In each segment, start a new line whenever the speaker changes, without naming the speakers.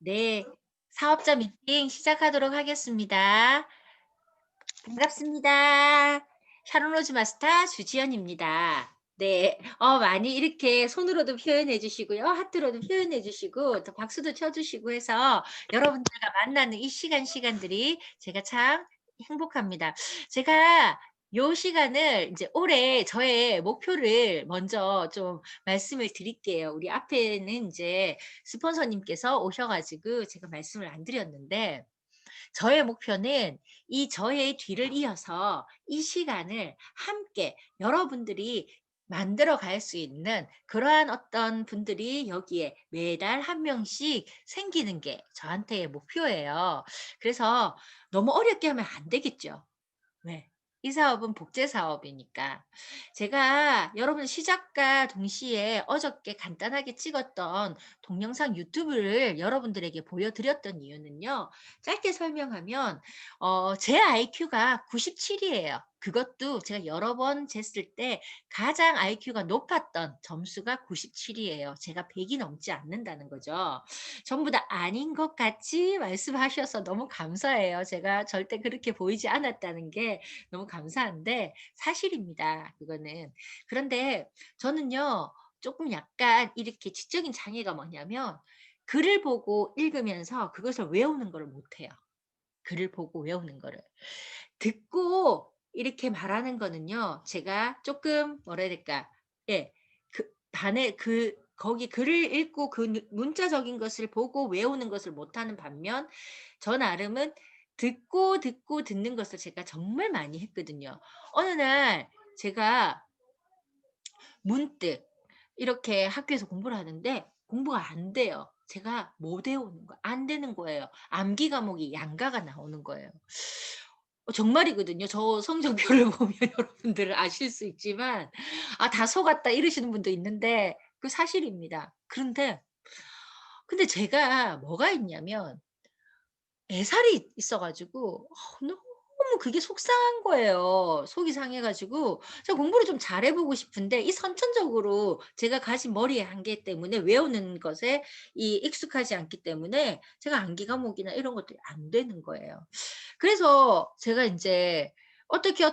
네, 사업자 미팅 시작하도록 하겠습니다. 반갑습니다. 샤론로즈 마스터 주지연입니다. 네, 많이 이렇게 손으로도 표현해 주시고요. 하트로도 표현해 주시고, 또 박수도 쳐 주시고 해서 여러분들과 만나는 이 시간들이 제가 참 행복합니다. 제가 요 시간을 이제 올해 저의 목표를 먼저 좀 말씀을 드릴게요. 우리 앞에는 이제 스폰서님께서 오셔 가지고 제가 말씀을 안 드렸는데, 저의 목표는 이 저의 뒤를 이어서 이 시간을 함께 여러분들이 만들어 갈 수 있는 그러한 어떤 분들이 여기에 매달 한 명씩 생기는 게 저한테의 목표예요. 그래서 너무 어렵게 하면 안 되겠죠. 네. 이 사업은 복제 사업이니까. 제가 여러분 시작과 동시에 어저께 간단하게 찍었던 동영상 유튜브를 여러분들에게 보여드렸던 이유는요. 짧게 설명하면 제 IQ가 97이에요. 그것도 제가 여러 번 쟀을 때 가장 IQ가 높았던 점수가 97이에요. 제가 100이 넘지 않는다는 거죠. 전부 다 아닌 것 같이 말씀하셔서 너무 감사해요. 제가 절대 그렇게 보이지 않았다는 게 너무 감사한데 사실입니다, 그거는. 그런데 저는요, 조금 약간 이렇게 지적인 장애가 뭐냐면 글을 보고 읽으면서 그것을 외우는 거를 못해요. 글을 보고 외우는 거를. 듣고 이렇게 말하는 거는요. 제가 조금 뭐라 해야 될까? 예. 그 반에 거기 글을 읽고 그 문자적인 것을 보고 외우는 것을 못하는 반면 저 나름은 듣고 듣는 것을 제가 정말 많이 했거든요. 어느 날 제가 문득 이렇게 학교에서 공부를 하는데 공부가 안 돼요. 제가 못 외우는 거야. 안 되는 거예요. 암기 과목이 양가가 나오는 거예요. 정말이거든요. 저 성적표를 보면 여러분들은 아실 수 있지만 "아 다 속았다." 이러시는 분도 있는데 그 사실입니다. 근데 제가 뭐가 있냐면 애살이 있어 가지고 너무 그게 속상한 거예요. 속이 상해 가지고 제가 공부를 좀 잘해 보고 싶은데 이 선천적으로 제가 가진 머리의 한계 때문에 외우는 것에 이 익숙하지 않기 때문에 제가 암기 과목이나 이런 것들이 안 되는 거예요. 그래서 제가 인제 어떻게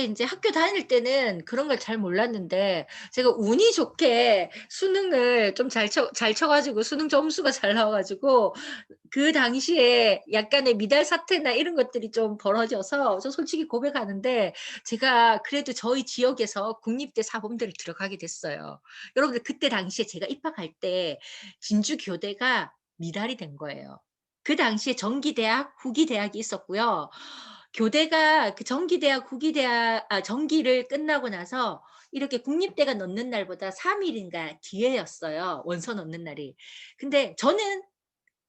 인제 학교 다닐 때는 그런 걸 잘 몰랐는데 제가 운이 좋게 수능을 좀 잘 쳐 가지고 수능 점수가 잘 나와 가지고 그 당시에 약간의 미달 사태나 이런 것들이 좀 벌어져서 저 솔직히 고백하는데 제가 그래도 저희 지역에서 국립대 사범대를 들어가게 됐어요. 여러분들 그때 당시에 제가 입학할 때 진주교대가 미달이 된 거예요. 그 당시에 정기대학, 후기대학이 있었고요. 교대가 그 정기대학, 후기대학 정기를 끝나고 나서 이렇게 국립대가 넣는 날보다 3 일인가 뒤에였어요, 원서 넣는 날이. 근데 저는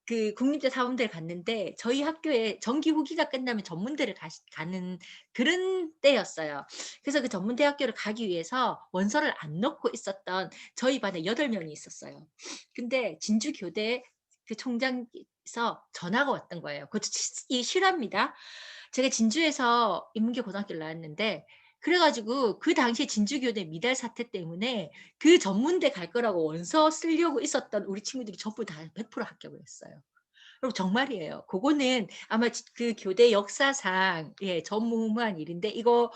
그 국립대 사범대를 갔는데 저희 학교에 정기 후기가 끝나면 전문대를 가는 그런 때였어요. 그래서 그 전문대학교를 가기 위해서 원서를 안 넣고 있었던 저희 반에 8 명이 있었어요. 근데 진주교대 그 총장께서 전화가 왔던 거예요. 그것도 실화입니다. 제가 진주에서 인문계 고등학교를 나왔는데 그래 가지고 그 당시에 진주교대 미달 사태 때문에 그 전문대 갈 거라고 원서 쓰려고 있었던 우리 친구들이 전부 다 100% 합격을 했어요. 정말이에요. 그거는 아마 그 교대 역사상 전무후무한 일인데 이거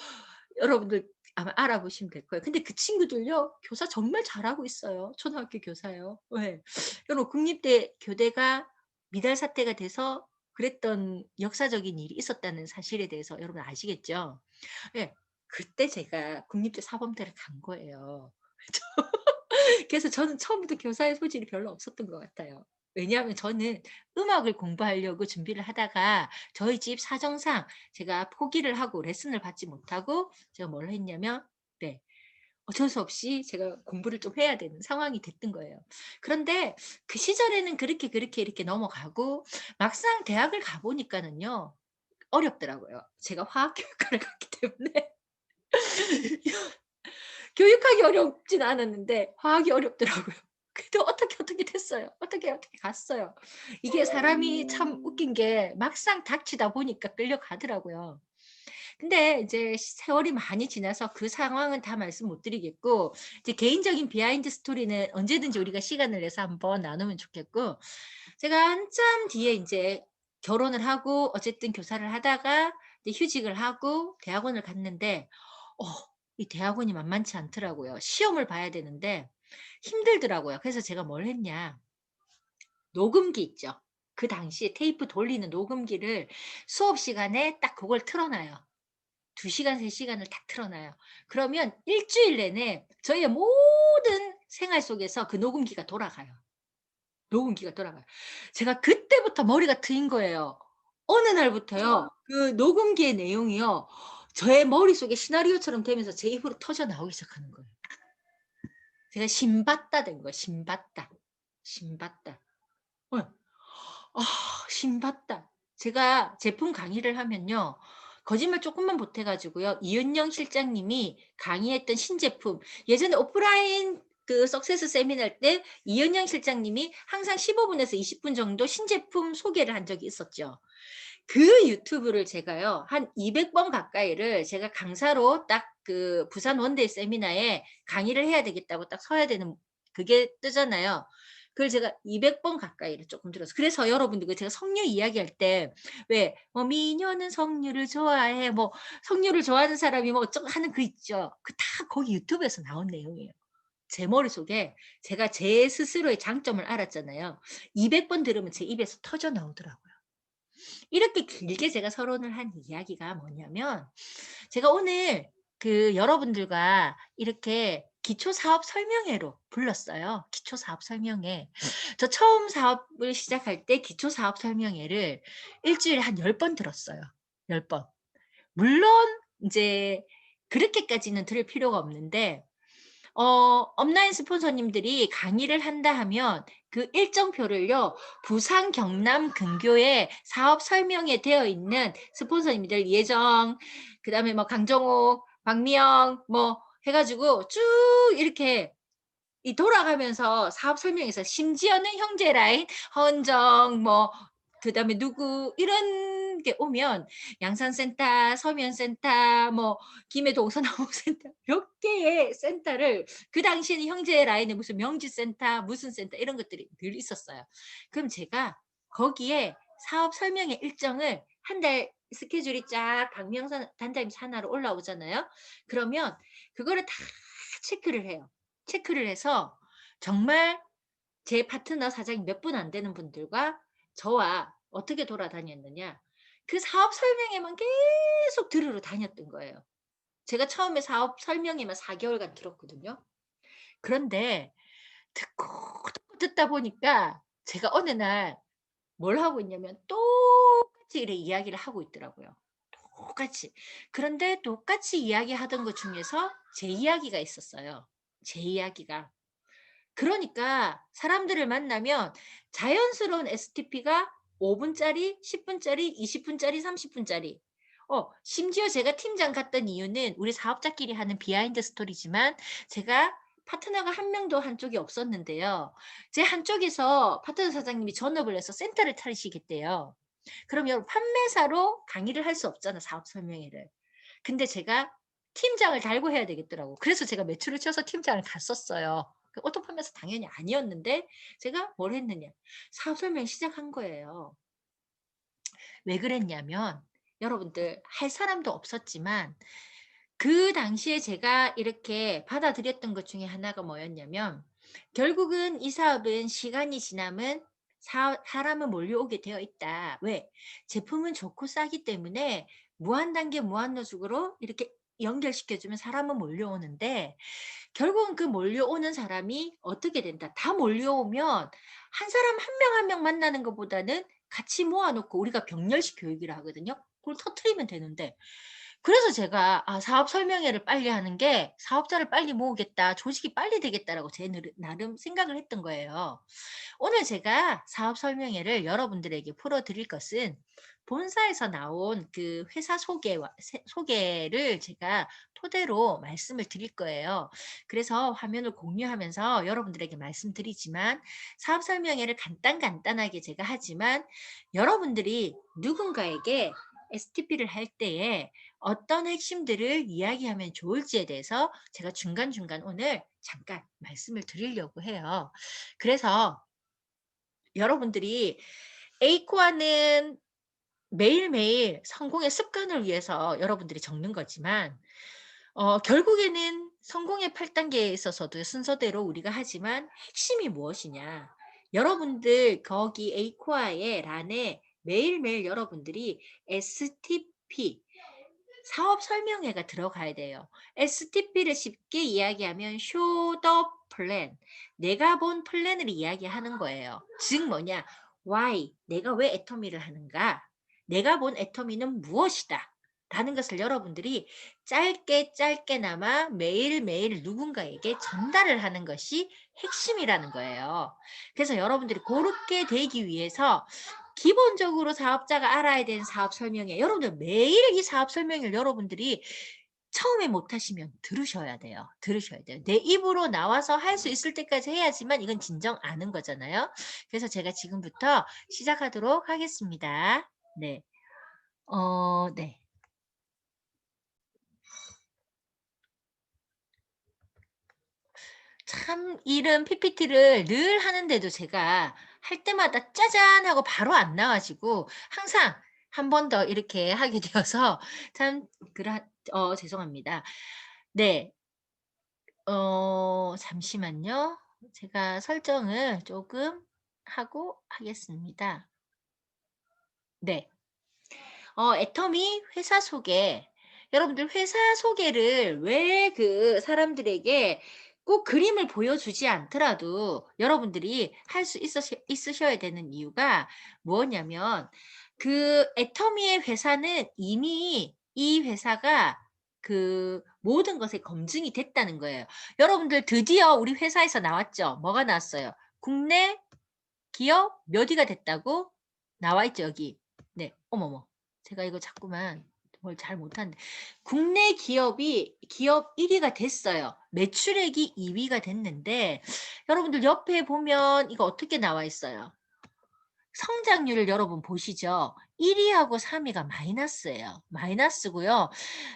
여러분들 아마 알아보시면 될 거예요. 근데 그 친구들요. 교사 정말 잘하고 있어요. 초등학교 교사요. 예. 여러분 국립대 교대가 미달 사태가 돼서 그랬던 역사적인 일이 있었다는 사실에 대해서 여러분 아시겠죠? 예. 그때 제가 국립대 사범대를 간 거예요. 그래서 저는 처음부터 교사의 소질이 별로 없었던 것 같아요. 왜냐하면 저는 음악을 공부하려고 준비를 하다가 저희 집 사정상 제가 포기를 하고 레슨을 받지 못하고 제가 뭘 했냐면 네. 어쩔 수 없이 제가 공부를 좀 해야 되는 상황이 됐던 거예요. 그런데 그 시절에는 그렇게 이렇게 넘어가고 막상 대학을 가 보니까는요. 어렵더라고요. 제가 화학교육과를 갔기 때문에 교육하기 어렵진 않았는데 화학이 어렵더라고요. 그래도 어떻게 됐어요. 어떻게 갔어요. 이게 사람이 참 웃긴 게 막상 닥치다 보니까 끌려가더라고요. 근데 이제 세월이 많이 지나서 그 상황은 다 말씀 못 드리겠고 이제 개인적인 비하인드 스토리는 언제든지 우리가 시간을 내서 한번 나누면 좋겠고 제가 한참 뒤에 인제 결혼을 하고 어쨌든 교사를 하다가 이제 휴직을 하고 대학원을 갔는데 어 이 대학원이 만만치 않더라고요. 시험을 봐야 되는데 힘들더라고요. 그래서 제가 뭘 했냐. 녹음기 있죠. 그 당시에 테이프 돌리는 녹음기를 수업 시간에 딱 그걸 틀어 놔요. 2 시간 3 시간을 딱 틀어 놔요. 그러면 일 주일 내내 저희의 모든 생활 속에서 그 녹음기가 돌아가요. 녹음기가 돌아가요. 제가 그때부터 머리가 트인 거예요. 어느 날부터요. 그 녹음기의 내용이요. 저의 머릿속에 시나리오처럼 되면서 제 입으로 터져 나오기 시작하는 거예요. 제가 신받다 된 거예요. 신받다. 신받다. 예. 아 신받다. 제가 제품 강의를 하면요. 거짓말 쪼끔만 보태 가지고요. 이은영 실장님이 강의했던 신제품 예전에 오프라인 그 석세스 세미나 때 이은영 실장님이 항상 15 분에서 20분 정도 신제품 소개를 한 적이 있었죠. 그 유튜브를 제가요. 한 200번 가까이를 제가 강사로 딱 그 부산 원데이 세미나에 강의를 해야 되겠다고 딱 서야 되는 그게 뜨잖아요. 그걸 제가 200번 가까이를 쪼끔 들었어요. 그래서 여러분들 그 제가 석류 이야기할 때 왜 뭐 "미녀는 석류를 좋아해." 뭐 석류를 좋아하는 사람이 뭐 어쩌고 하는 그 있죠. 그 다 거기 유튜브에서 나온 내용이에요. 제 머릿속에 제가 제 스스로의 장점을 알았잖아요. 200번 들으면 제 입에서 터져 나오더라고요. 이렇게 길게 제가 서론을 한 이야기가 뭐냐면 제가 오늘 그 여러분들과 이렇게 기초 사업 설명회로 불렀어요. 기초 사업 설명회. 저 처음 사업을 시작할 때 기초 사업 설명회를 일 주일에 한 10번 들었어요. 10 번. 물론 인제 그렇게까지는 들을 필요가 없는데 업라인 스폰서님들이 강의를 한다 하면 그 일정표를요. 부산, 경남, 근교에 사업 설명에 되어 있는 스폰서님들 예정 그다음에 뭐 강정호, 박미영 뭐 해 가지고 쭉 이렇게 이 돌아가면서 사업 설명에서 심지어는 형제 라인 헌정 뭐 그다음에 누구 이런 게 오면 양산센터, 서면센터 뭐 김해 동서남북센터 몇 개의 센터를 그 당시에는 형제 라인에 무슨 명지센터 무슨 센터 이런 것들이 늘 있었어요. 그럼 제가 거기에 사업 설명의 일정을 한 달 스케줄이 쫙 박명선 단장님 산하로 올라오잖아요. 그러면 그거를 다 체크를 해요. 체크를 해서 정말 제 파트너 사장이 몇 분 안 되는 분들과 저와 어떻게 돌아다녔느냐. 그 사업 설명회만 계속 들으러 다녔던 거예요. 제가 처음에 사업 설명회만 4 개월간 들었거든요. 그런데 듣고 듣고 듣다 보니까 제가 어느 날 뭘 하고 있냐면 똑같이 이래 이야기를 하고 있더라고요. 똑같이. 그런데 똑같이 이야기하던 것 중에서 제 이야기가 있었어요. 제 이야기가. 그러니까 사람들을 만나면 자연스러운 STP가 5 분짜리, 10 분짜리, 20 분짜리, 30 분짜리. 심지어 제가 팀장 갔던 이유는 우리 사업자끼리 하는 비하인드 스토리지만 제가 파트너가 한 명도 한쪽에 없었는데요. 제 한쪽에서 파트너 사장님이 전업을 해서 센터를 차리시겠대요. 그럼 여러분 판매사로 강의를 할 수 없잖아, 사업 설명회를. 근데 제가 팀장을 달고 해야 되겠더라고. 그래서 제가 매출을 쳐서 팀장을 갔었어요. 그 오토 판매사 당연히 아니었는데 제가 뭘 했느냐. 사업 설명 시작한 거예요. 왜 그랬냐면 여러분들 할 사람도 없었지만 그 당시에 제가 이렇게 받아들였던 것 중에 하나가 뭐였냐면 결국은 이 사업은 시간이 지나면 사람은 몰려오게 되어 있다. 왜? 제품은 좋고 싸기 때문에 무한 단계 무한 노숙으로 이렇게 연결시켜주면 사람은 몰려오는데 결국은 그 몰려오는 사람이 어떻게 된다. 다 몰려오면 한 사람 한 명 한 명 만나는 것보다는 같이 모아 놓고 우리가 병렬식 교육이라 하거든요. 그걸 터트리면 되는데 그래서 제가 '아 사업 설명회를 빨리 하는 게 사업자를 빨리 모으겠다. 조직이 빨리 되겠다.'라고 제 나름 생각을 했던 거예요. 오늘 제가 사업 설명회를 여러분들에게 풀어 드릴 것은 본사에서 나온 그 회사 소개와 소개를 제가 토대로 말씀을 드릴 거예요. 그래서 화면을 공유하면서 여러분들에게 말씀드리지만 사업 설명회를 간단하게 제가 하지만 여러분들이 누군가에게 STP를 할 때에 어떤 핵심들을 이야기하면 좋을지에 대해서 제가 중간중간 오늘 잠깐 말씀을 드리려고 해요. 그래서 여러분들이 에이코아는 매일매일 성공의 습관을 위해서 여러분들이 적는 거지만 결국에는 성공의 8단계에 있어서도 순서대로 우리가 하지만 핵심이 무엇이냐. 여러분들 거기 에이코아의 란에 매일매일 여러분들이 STP 사업 설명회가 들어가야 돼요. STP를 쉽게 이야기하면 Show the Plan. 내가 본 플랜을 이야기하는 거예요. 즉 뭐냐? Why? 내가 왜 애터미를 하는가? 내가 본 애터미는 무엇이다? 라는 것을 여러분들이 짧게 짧게나마 매일매일 누군가에게 전달을 하는 것이 핵심이라는 거예요. 그래서 여러분들이 그렇게 되기 위해서 기본적으로 사업자가 알아야 되는 사업 설명회. 여러분들 매일 이 사업 설명회를 여러분들이 처음에 못하시면 들으셔야 돼요. 들으셔야 돼요. 내 입으로 나와서 할 수 있을 때까지 해야지만 이건 진정 아는 거잖아요. 그래서 제가 지금부터 시작하도록 하겠습니다. 네. 네. 참 이런 PPT를 늘 하는데도 제가 할 때마다 짜잔 하고 바로 안 나와지고 항상 한 번 더 이렇게 하게 되어서 참 죄송합니다. 네. 잠시만요. 제가 설정을 조금 하고 하겠습니다. 네. 애터미 회사 소개. 여러분들 회사 소개를 왜 그 사람들에게 꼭 그림을 보여주지 않더라도 여러분들이 할 수 있으셔야 되는 이유가 뭐냐면 그 애터미의 회사는 이미 이 회사가 그 모든 것에 검증이 됐다는 거예요. 여러분들 드디어 우리 회사에서 나왔죠. 뭐가 나왔어요? 국내 기업 몇 위가 됐다고 나와 있죠, 여기. 네. 어머머. 제가 이거 자꾸만 뭘 잘 못하는데 국내 기업이 기업 1위가 됐어요. 매출액이 2위가 됐는데 여러분들 옆에 보면 이거 어떻게 나와 있어요? 성장률을 여러분 보시죠. 1위하고 3위가 마이너스예요. 마이너스고요.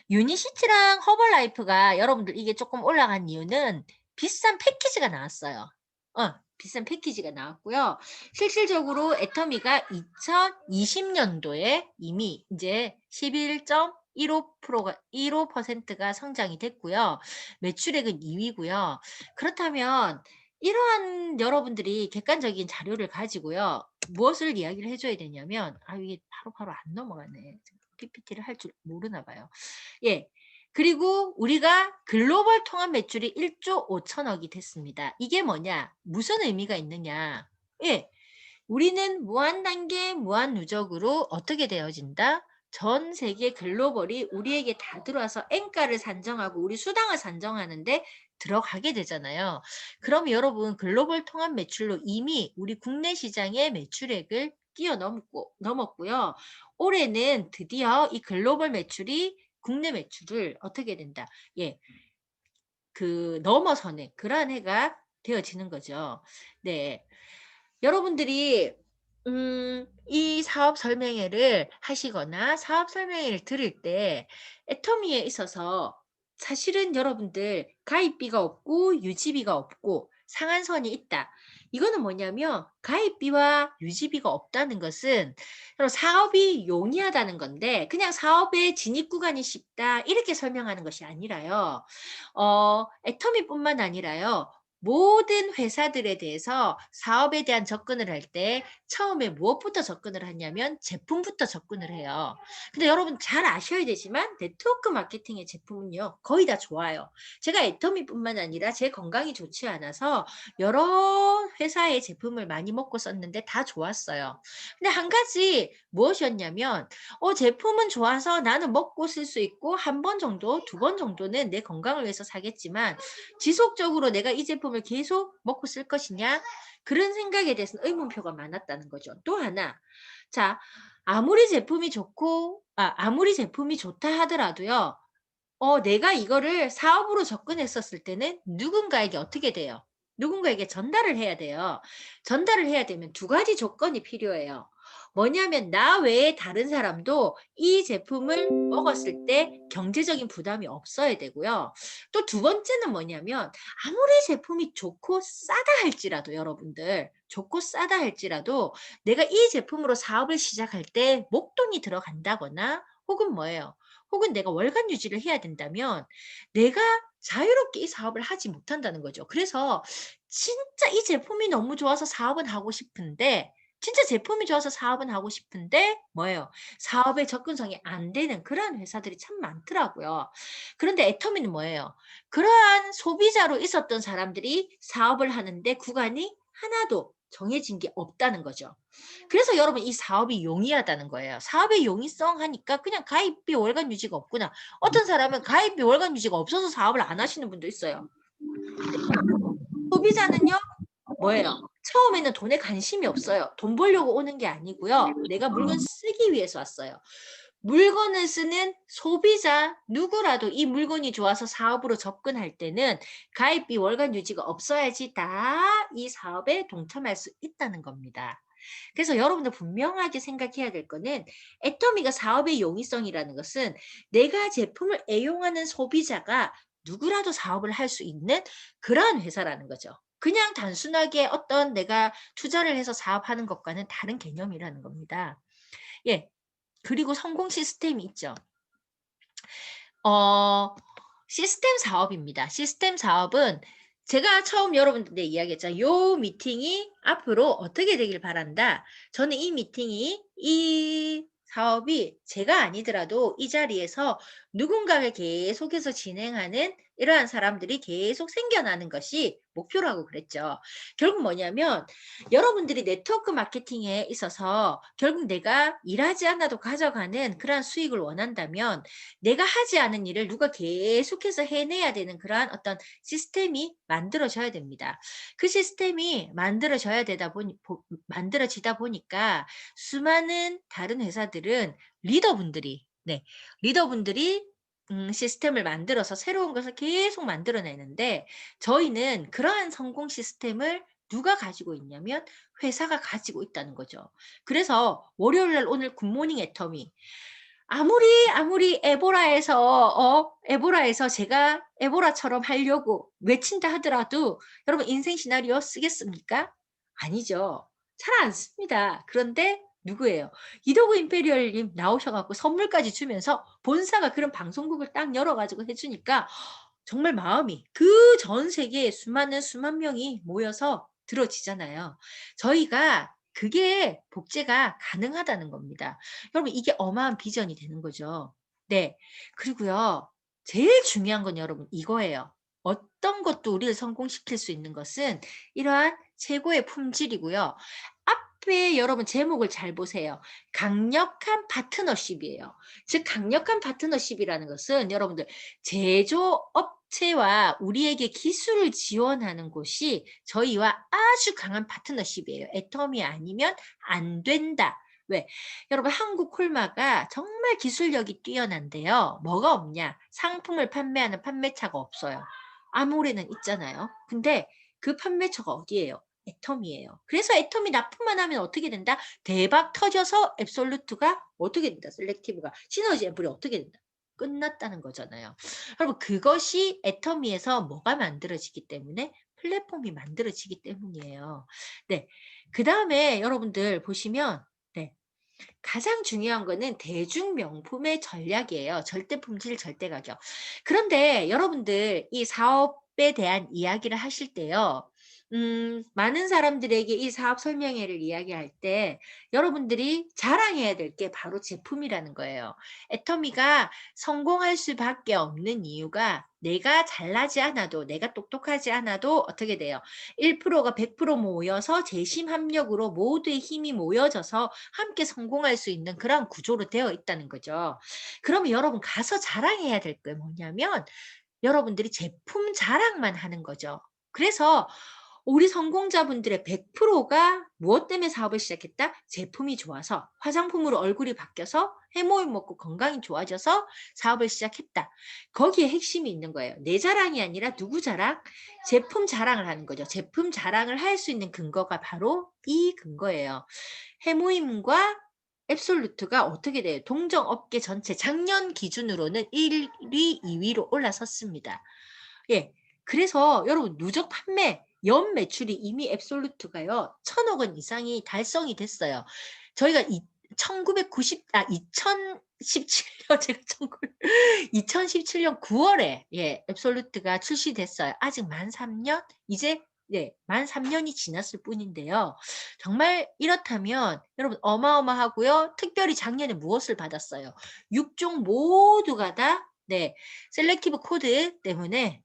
유니시티랑 허벌라이프가 여러분들 이게 조금 올라간 이유는 비싼 패키지가 나왔어요. 비싼 패키지가 나왔고요. 실질적으로 애터미가 2020년도에 이미 이제 11.15%가 15%가 성장이 됐고요. 매출액은 2위고요. 그렇다면 이러한 여러분들이 객관적인 자료를 가지고요. 무엇을 이야기를 해 줘야 되냐면 이게 바로바로 안 넘어가네. PPT를 할 줄 모르나 봐요. 예. 그리고 우리가 글로벌 통합 매출이 1조 5천억이 됐습니다. 이게 뭐냐? 무슨 의미가 있느냐? 예. 우리는 무한 단계, 무한 누적으로 어떻게 되어진다? 전 세계 글로벌이 우리에게 다 들어와서 엔가를 산정하고 우리 수당을 산정하는데 들어가게 되잖아요. 그럼 여러분 글로벌 통합 매출로 이미 우리 국내 시장의 매출액을 넘었고요. 올해는 드디어 이 글로벌 매출이 국내 매출을 어떻게 된다? 예. 넘어서는 그러한 해가 되어지는 거죠. 네. 여러분들이 이 사업 설명회를 하시거나 사업 설명회를 들을 때 애터미에 있어서 사실은 여러분들 가입비가 없고 유지비가 없고 상한선이 있다. 이거는 뭐냐면 가입비와 유지비가 없다는 것은 사업이 용이하다는 건데 그냥 사업의 진입 구간이 쉽다 이렇게 설명하는 것이 아니라요. 애터미뿐만 아니라요. 모든 회사들에 대해서 사업에 대한 접근을 할 때 처음에 무엇부터 접근을 하냐면 제품부터 접근을 해요. 근데 여러분 잘 아셔야 되지만 네트워크 마케팅의 제품은요. 거의 다 좋아요. 제가 애터미뿐만 아니라 제 건강이 좋지 않아서 여러 회사의 제품을 많이 먹고 썼는데 다 좋았어요. 근데 한 가지 무엇이었냐면 제품은 좋아서 나는 먹고 쓸 수 있고 한 번 정도, 두 번 정도는 내 건강을 위해서 사겠지만 지속적으로 내가 이 제품을 계속 먹고 쓸 것이냐? 그런 생각에 대해서는 의문표가 많았다는 거죠. 또 하나. 자, 아무리 제품이 좋다 하더라도요. 내가 이거를 사업으로 접근했었을 때는 누군가에게 어떻게 돼요? 누군가에게 전달을 해야 돼요. 전달을 해야 되면 두 가지 조건이 필요해요. 뭐냐면 나 외에 다른 사람도 이 제품을 먹었을 때 경제적인 부담이 없어야 되고요. 또 두 번째는 뭐냐면 아무리 제품이 좋고 싸다 할지라도 여러분들 좋고 싸다 할지라도 내가 이 제품으로 사업을 시작할 때 목돈이 들어간다거나 혹은 뭐예요? 혹은 내가 월간 유지를 해야 된다면 내가 자유롭게 이 사업을 하지 못한다는 거죠. 그래서 진짜 이 제품이 너무 좋아서 사업은 하고 싶은데 진짜 제품이 좋아서 사업은 하고 싶은데 뭐예요? 사업의 접근성이 안 되는 그러한 회사들이 참 많더라고요. 그런데 애터미는 뭐예요? 그러한 소비자로 있었던 사람들이 사업을 하는데 구간이 하나도 정해진 게 없다는 거죠. 그래서 여러분 이 사업이 용이하다는 거예요. 사업의 용이성 하니까 그냥 가입비 월간 유지가 없구나. 어떤 사람은 가입비 월간 유지가 없어서 사업을 안 하시는 분도 있어요. 소비자는요. 뭐예요? 처음에는 돈에 관심이 없어요. 돈 벌려고 오는 게 아니고요. 내가 물건 쓰기 위해서 왔어요. 물건을 쓰는 소비자 누구라도 이 물건이 좋아서 사업으로 접근할 때는 가입비 월간 유지가 없어야지 다 이 사업에 동참할 수 있다는 겁니다. 그래서 여러분들 분명하게 생각해야 될 거는 애터미가 사업의 용이성이라는 것은 내가 제품을 애용하는 소비자가 누구라도 사업을 할 수 있는 그러한 회사라는 거죠. 그냥 단순하게 어떤 내가 투자를 해서 사업하는 것과는 다른 개념이라는 겁니다. 예. 그리고 성공 시스템이 있죠. 어 시스템 사업입니다. 시스템 사업은 제가 처음 여러분들한테 이야기했잖아요. "요 미팅이 앞으로 어떻게 되길 바란다." 저는 이 미팅이 이 사업이 제가 아니더라도 이 자리에서 누군가가 계속해서 진행하는 이러한 사람들이 계속 생겨나는 것이 목표라고 그랬죠. 결국 뭐냐면 여러분들이 네트워크 마케팅에 있어서 결국 내가 일하지 않아도 가져가는 그러한 수익을 원한다면 내가 하지 않은 일을 누가 계속해서 해내야 되는 그러한 어떤 시스템이 만들어져야 됩니다. 그 시스템이 만들어져야 되다 보니 만들어지다 보니까 수많은 다른 회사들은 리더분들이 리더분들이 시스템을 만들어서 새로운 것을 계속 만들어내는데 저희는 그러한 성공 시스템을 누가 가지고 있냐면 회사가 가지고 있다는 거죠. 그래서 월요일 날 오늘 굿모닝 애터미 아무리 에보라에서 제가 에보라처럼 하려고 외친다 하더라도 여러분 인생 시나리오 쓰겠습니까? 아니죠. 잘 안 씁니다. 그런데 누구예요? 이더구 임페리얼 님 나오셔 갖고 선물까지 주면서 본사가 그런 방송국을 딱 열어 가지고 해 주니까 정말 마음이 그 전 세계에 수만 명이 모여서 들어지잖아요. 저희가 그게 복제가 가능하다는 겁니다. 여러분 이게 어마한 비전이 되는 거죠. 네. 그리고요. 제일 중요한 건 여러분 이거예요. 어떤 것도 우리를 성공시킬 수 있는 것은 이러한 최고의 품질이고요. 앞에 여러분 제목을 잘 보세요. 강력한 파트너십이에요. 즉 강력한 파트너십이라는 것은 여러분들 제조업체와 우리에게 기술을 지원하는 곳이 저희와 아주 강한 파트너십이에요. 애터미 아니면 안 된다. 왜? 여러분 한국 콜마가 정말 기술력이 뛰어난데요. 뭐가 없냐? 상품을 판매하는 판매차가 없어요. 아모레는 있잖아요. 근데 그 판매처가 어디예요? 애텀이에요. 그래서 애텀이 납품만 하면 어떻게 된다? 대박 터져서 앱솔루트가 어떻게 된다? 셀렉티브가 시너지 앰플이 어떻게 된다? 끝났다는 거잖아요. 여러분 그것이 애터미에서 뭐가 만들어지기 때문에 플랫폼이 만들어지기 때문이에요. 네. 그다음에 여러분들 보시면 네. 가장 중요한 거는 대중 명품의 전략이에요. 절대 품질, 절대 가격. 그런데 여러분들 이 사업에 대한 이야기를 하실 때요. 많은 사람들에게 이 사업 설명회를 이야기할 때 여러분들이 자랑해야 될 게 바로 제품이라는 거예요. 애터미가 성공할 수밖에 없는 이유가 내가 잘나지 않아도 내가 똑똑하지 않아도 어떻게 돼요? 1%가 100% 모여서 재심 합력으로 모두의 힘이 모여져서 함께 성공할 수 있는 그런 구조로 되어 있다는 거죠. 그러면 여러분 가서 자랑해야 될 게 뭐냐면 여러분들이 제품 자랑만 하는 거죠. 그래서 우리 성공자분들의 100%가 무엇 때문에 사업을 시작했다? 제품이 좋아서, 화장품으로 얼굴이 바뀌어서, 해모임 먹고 건강이 좋아져서 사업을 시작했다. 거기에 핵심이 있는 거예요. 내 자랑이 아니라 누구 자랑? 제품 자랑을 하는 거죠. 제품 자랑을 할 수 있는 근거가 바로 이 근거예요. 해모임과 앱솔루트가 어떻게 돼요? 동종업계 전체 작년 기준으로는 1위, 2위로 올라섰습니다. 예. 그래서 여러분 누적 판매 연 매출이 이미 앱솔루트가요. 1,000억 원 이상이 달성이 됐어요. 저희가 2017년 제가 2017년 9월에 예, 앱솔루트가 출시됐어요. 아직 만 3년? 이제 네, 만 3년이 지났을 뿐인데요. 정말 이렇다면 여러분 어마어마하고요. 특별히 작년에 무엇을 받았어요? 6종 모두가 다 네, 셀렉티브 코드 때문에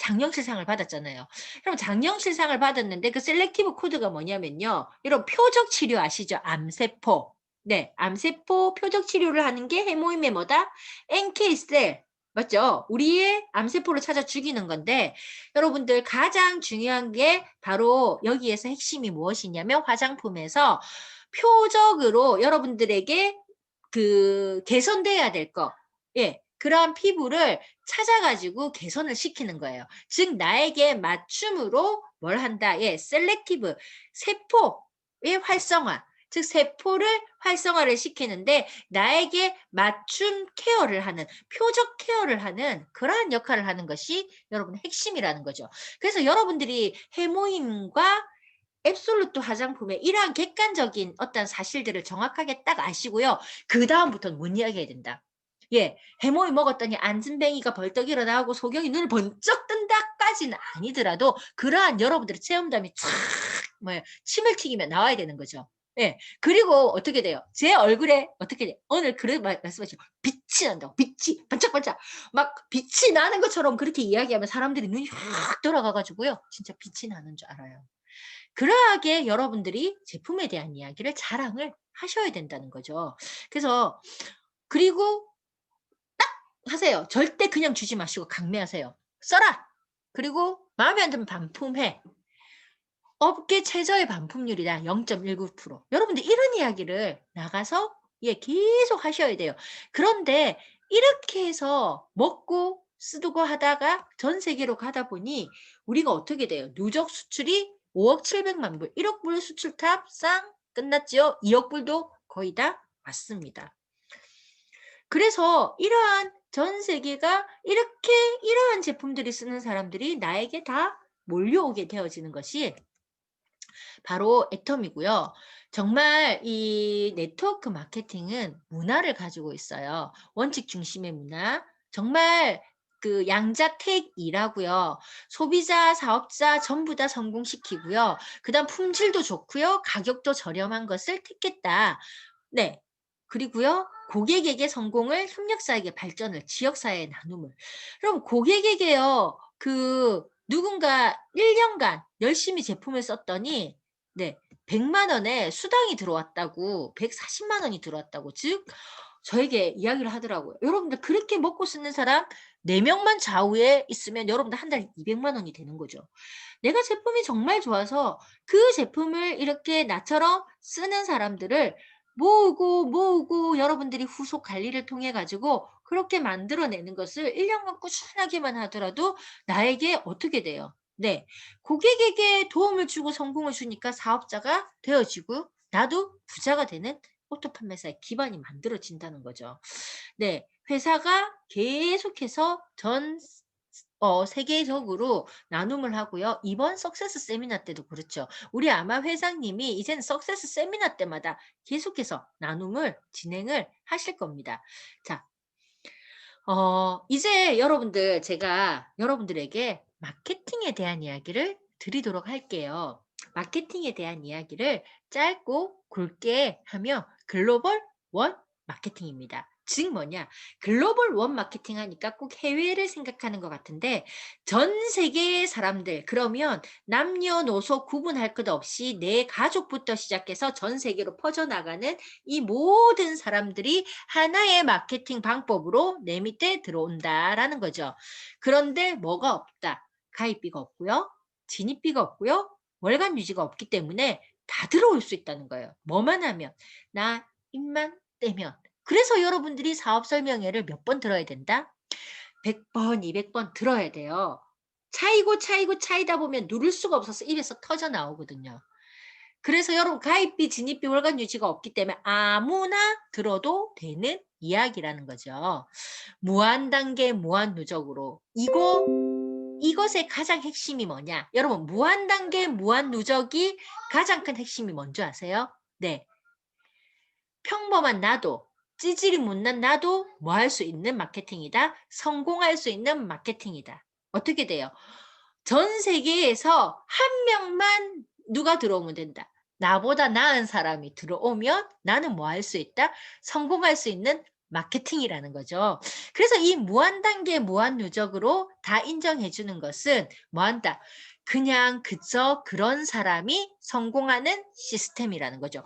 장려실상을 받았잖아요. 그럼 장려실상을 받았는데 그 셀렉티브 코드가 뭐냐면요. 이런 표적 치료 아시죠? 암세포. 네, 암세포 표적 치료를 하는 게 해모임의 뭐다? NK셀. 맞죠? 우리의 암세포를 찾아 죽이는 건데 여러분들 가장 중요한 게 바로 여기에서 핵심이 무엇이냐면 화장품에서 표적으로 여러분들에게 그 개선돼야 될 거. 예. 그러한 피부를 찾아가지고 개선을 시키는 거예요. 즉 나에게 맞춤으로 뭘 한다? 예, 셀렉티브 세포의 활성화. 즉 세포를 활성화를 시키는데 나에게 맞춤 케어를 하는 표적 케어를 하는 그러한 역할을 하는 것이 여러분 핵심이라는 거죠. 그래서 여러분들이 해모임과 앱솔루트 화장품의 이러한 객관적인 어떤 사실들을 정확하게 딱 아시고요. 그다음부터는 못 이야기해야 된다. 예, 해모이 먹었더니 안진뱅이가 벌떡 일어나고 소경이 눈을 번쩍 뜬다까지는 아니더라도 그러한 여러분들의 체험담이 촥 뭐 침을 튀기며 나와야 되는 거죠. 예. 그리고 어떻게 돼요? 제 얼굴에 어떻게 돼? 오늘 그런 말씀하시죠. 빛이 난다고. 빛이 반짝반짝 막 빛이 나는 것처럼 그렇게 이야기하면 사람들이 눈이 확 돌아가 가지고요. 진짜 빛이 나는 줄 알아요. 그러하게 여러분들이 제품에 대한 이야기를 자랑을 하셔야 된다는 거죠. 그래서 그리고 하세요. 절대 그냥 주지 마시고 강매하세요. 써라. 그리고 마음에 안 들면 반품해. 업계 최저의 반품률이다. 0.19%. 여러분들 이런 이야기를 나가서 예, 계속 하셔야 돼요. 그런데 이렇게 해서 먹고 쓰고 하다가 전 세계로 가다 보니 우리가 어떻게 돼요? 누적 수출이 5억 700만 불, 1억 불 수출 탑상 끝났죠? 2억 불도 거의 다 왔습니다. 그래서 이러한 전 세계가 이렇게 이러한 제품들이 쓰는 사람들이 나에게 다 몰려오게 되어지는 것이 바로 애텀이고요. 정말 이 네트워크 마케팅은 문화를 가지고 있어요. 원칙 중심의 문화. 정말 그 양자택일하고요. 소비자, 사업자 전부 다 성공시키고요. 그다음 품질도 좋고요. 가격도 저렴한 것을 택했다. 네. 그리고요. 고객에게 성공을, 협력사에게 발전을, 지역사회의 나눔을. 그럼 고객에게요. 그 누군가 1년간 열심히 제품을 썼더니 네. 100만 원에 수당이 들어왔다고 140만 원이 들어왔다고 즉 저에게 이야기를 하더라고요. 여러분들 그렇게 먹고 쓰는 사람 4명만 좌우에 있으면 여러분들 한 달에 200만 원이 되는 거죠. 내가 제품이 정말 좋아서 그 제품을 이렇게 나처럼 쓰는 사람들을 모으고 여러분들이 후속 관리를 통해 가지고 그렇게 만들어내는 것을 1년간 꾸준하게만 하더라도 나에게 어떻게 돼요? 네. 고객에게 도움을 주고 성공을 주니까 사업자가 되어지고 나도 부자가 되는 오토 판매사의 기반이 만들어진다는 거죠. 네. 회사가 계속해서 세계적으로 나눔을 하고요. 이번 석세스 세미나 때도 그렇죠. 우리 아마 회장님이 이제는 석세스 세미나 때마다 계속해서 나눔을 진행을 하실 겁니다. 자, 이제 여러분들 제가 여러분들에게 마케팅에 대한 이야기를 드리도록 할게요. 마케팅에 대한 이야기를 짧고 굵게 하며 글로벌 원 마케팅입니다. 즉 뭐냐? 글로벌 원 마케팅 하니까 꼭 해외를 생각하는 것 같은데 전 세계의 사람들 그러면 남녀노소 구분할 것 없이 내 가족부터 시작해서 전 세계로 퍼져나가는 이 모든 사람들이 하나의 마케팅 방법으로 내 밑에 들어온다라는 거죠. 그런데 뭐가 없다? 가입비가 없고요. 진입비가 없고요. 월간 유지가 없기 때문에 다 들어올 수 있다는 거예요. 뭐만 하면. 나 입만 떼면. 그래서 여러분들이 사업 설명회를 몇 번 들어야 된다? 100번, 200번 들어야 돼요. 차이다 보면 누를 수가 없어서 입에서 터져 나오거든요. 그래서 여러분 가입비, 진입비, 월간 유지가 없기 때문에 아무나 들어도 되는 이야기라는 거죠. 무한 단계, 무한 누적으로. 이것의 가장 핵심이 뭐냐? 여러분, 무한 단계, 무한 누적이 가장 큰 핵심이 뭔지 아세요? 네. 평범한 나도, 찌질이 못난 나도 뭐 할 수 있는 마케팅이다? 성공할 수 있는 마케팅이다. 어떻게 돼요? 전 세계에서 한 명만 누가 들어오면 된다. 나보다 나은 사람이 들어오면 나는 뭐 할 수 있다? 성공할 수 있는 마케팅이라는 거죠. 그래서 이 무한 단계, 무한 누적으로 다 인정해 주는 것은 뭐 한다? 그냥 그저 그런 사람이 성공하는 시스템이라는 거죠.